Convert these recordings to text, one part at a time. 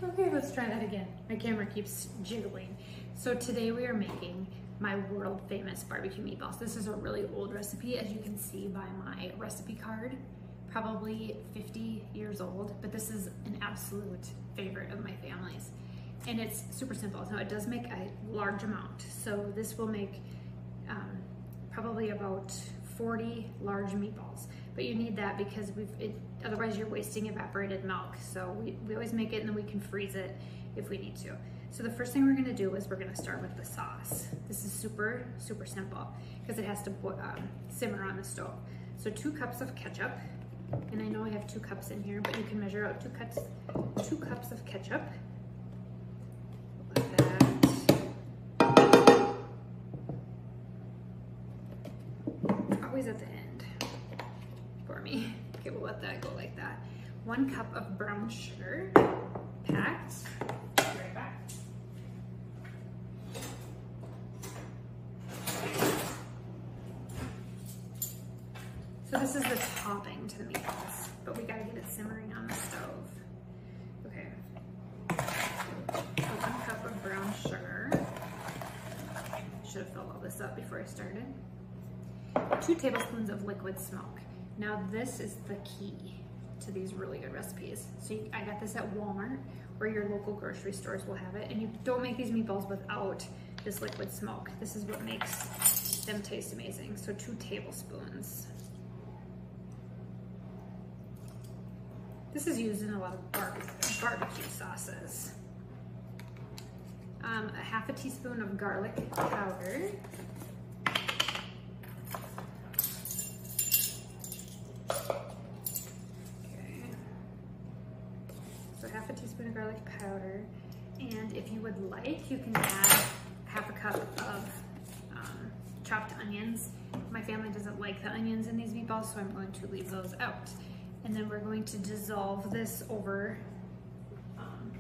Okay, let's try that again. My camera keeps jiggling. So today we are making my world famous barbecue meatballs. This is a really old recipe, as you can see by my recipe card. Probably 50 years old, but this is an absolute favorite of my family's. And it's super simple. Now it does make a large amount. So this will make probably about 40 large meatballs. But you need that because otherwise you're wasting evaporated milk. So we always make it and then we can freeze it if we need to. So the first thing we're gonna do is we're gonna start with the sauce. This is super, super simple because it has to simmer on the stove. So 2 cups of ketchup. And I know I have 2 cups in here, but you can measure out 2 cups of ketchup. Like that. Always at the end for me. Okay, we'll let that go like that. 1 cup of brown sugar, packed. Be right back. So this is the topping to the meatballs, but we gotta get it simmering on the stove. Okay. So 1 cup of brown sugar. Should have filled all this up before I started. 2 tablespoons of liquid smoke. Now this is the key to these really good recipes. So I got this at Walmart, or your local grocery stores will have it. And you don't make these meatballs without this liquid smoke. This is what makes them taste amazing. So 2 tablespoons. This is used in a lot of barbecue sauces. 1/2 teaspoon of garlic powder. Okay. So 1/2 teaspoon of garlic powder. And if you would like, you can add 1/2 cup of chopped onions. My family doesn't like the onions in these meatballs, so I'm going to leave those out. And then we're going to dissolve this over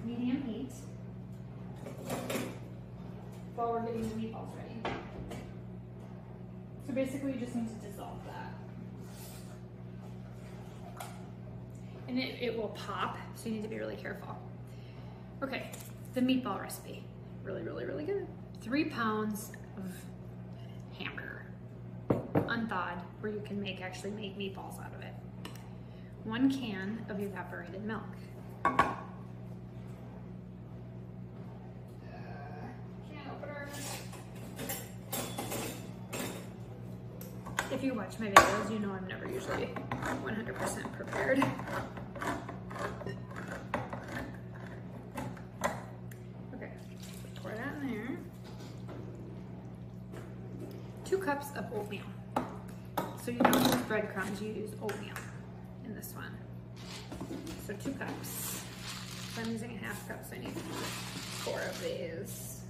medium heat while we're getting the meatballs ready. So basically you just need to dissolve that. And it will pop, so you need to be really careful. Okay, the meatball recipe. Really, really, really good. 3 pounds of hamburger, unthawed, where you can actually make meatballs out of it. 1 can of evaporated milk. Can opener. If you watch my videos, you know I'm never usually 100% prepared. Okay, pour that in there. 2 cups of oatmeal. So you don't use breadcrumbs, you use oatmeal in this one. So 2 cups. So I'm using 1/2 cup, so I need 4 of these.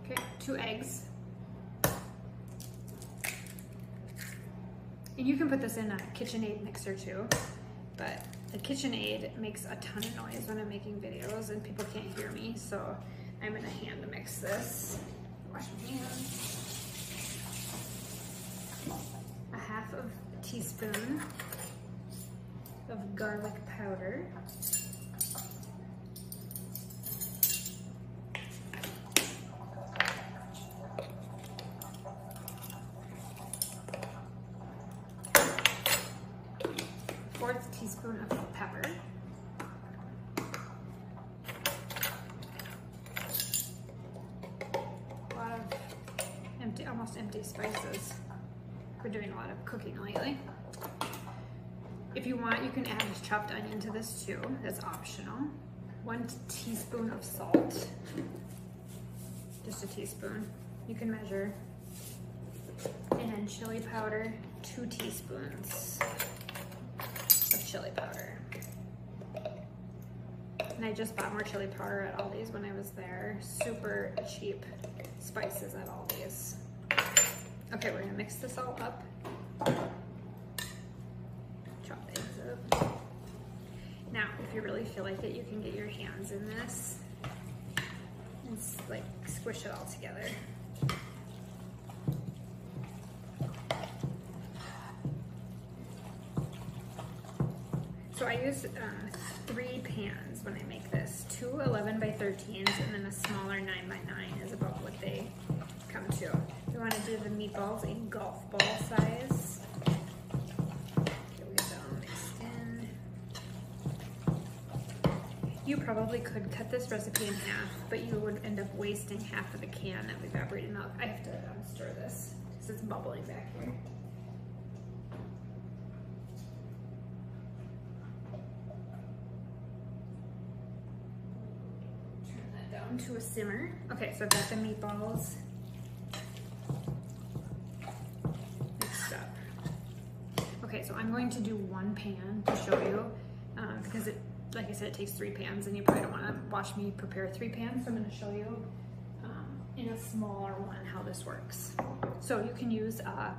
Okay, 2 eggs. And you can put this in a KitchenAid mixer too, but the KitchenAid makes a ton of noise when I'm making videos and people can't hear me, so I'm gonna hand mix this. Wash my hands. 1/2 teaspoon of garlic powder. Fourth teaspoon of pepper. Almost empty spices. We're doing a lot of cooking lately. If you want, you can add chopped onion to this too. That's optional. 1 teaspoon of salt. Just a teaspoon. You can measure. And then chili powder, 2 teaspoons of chili powder. And I just bought more chili powder at Aldi's when I was there. Super cheap spices at Aldi's. Okay, we're gonna mix this all up. Chop the eggs up. Now, if you really feel like it, you can get your hands in this and like squish it all together. So I use 3 pans when I make this. 2 11 by 13s and then a smaller 9 by 9 is about what they come to. We want to do the meatballs in golf ball size. Okay, we'll get that all mixed in. You probably could cut this recipe in half, but you would end up wasting half of the can of evaporated milk. I have to stir this because it's bubbling back here. To a simmer. Okay, so I've got the meatballs mixed up. Okay, so I'm going to do 1 pan to show you because it, like I said, it takes 3 pans and you probably don't want to watch me prepare 3 pans. So I'm going to show you in a smaller one how this works. So you can use a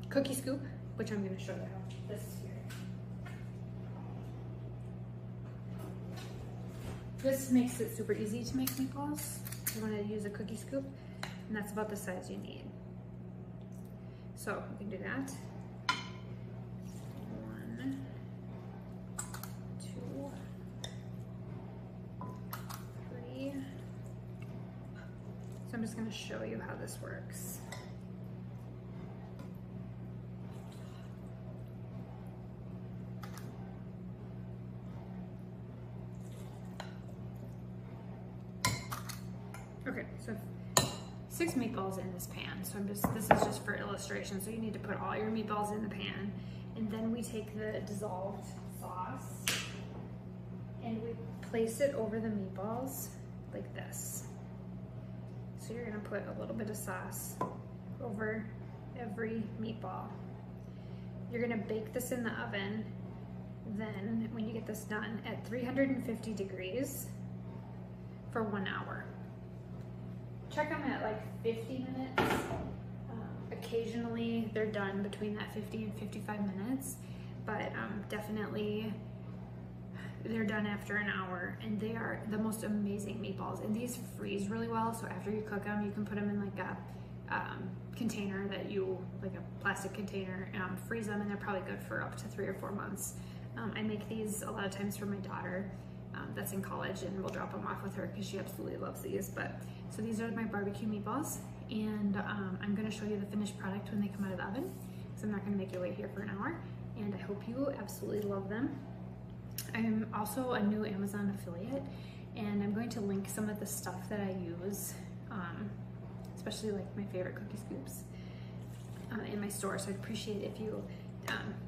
cookie scoop, which I'm going to show you how this is here. This makes it super easy to make meatballs. You want to use a cookie scoop, and that's about the size you need. So you can do that. 1, 2, 3. So I'm just going to show you how this works. Okay, so 6 meatballs in this pan. So this is just for illustration. So you need to put all your meatballs in the pan, and then we take the dissolved sauce and we place it over the meatballs like this. So you're gonna put a little bit of sauce over every meatball. You're gonna bake this in the oven. Then when you get this done at 350 degrees for 1 hour. Check them at like 50 minutes. Occasionally they're done between that 50 and 55 minutes, but definitely they're done after an hour, and they are the most amazing meatballs. And these freeze really well, so after you cook them, you can put them in like a container that you, like a plastic container, freeze them, and they're probably good for up to 3 or 4 months. I make these a lot of times for my daughter that's in college, and we'll drop them off with her because she absolutely loves these. But so these are my barbecue meatballs, and I'm going to show you the finished product when they come out of the oven, so I'm not going to make you wait here for an hour, and I hope you absolutely love them. I'm also a new Amazon affiliate, and I'm going to link some of the stuff that I use, especially like my favorite cookie scoops, in my store. So I'd appreciate if you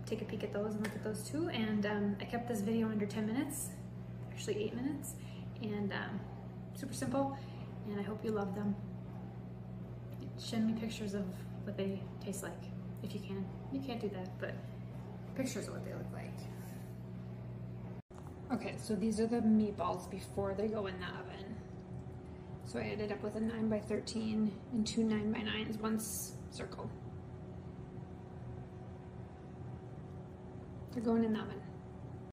take a peek at those and look at those too. And I kept this video under 10 minutes, actually 8 minutes, and super simple, and I hope you love them. Send me pictures of what they taste like, if you can. You can't do that, but pictures of what they look like. Okay, so these are the meatballs before they go in the oven. So I ended up with a 9 by 13 and 2 9 by 9s, one circle. They're going in the oven.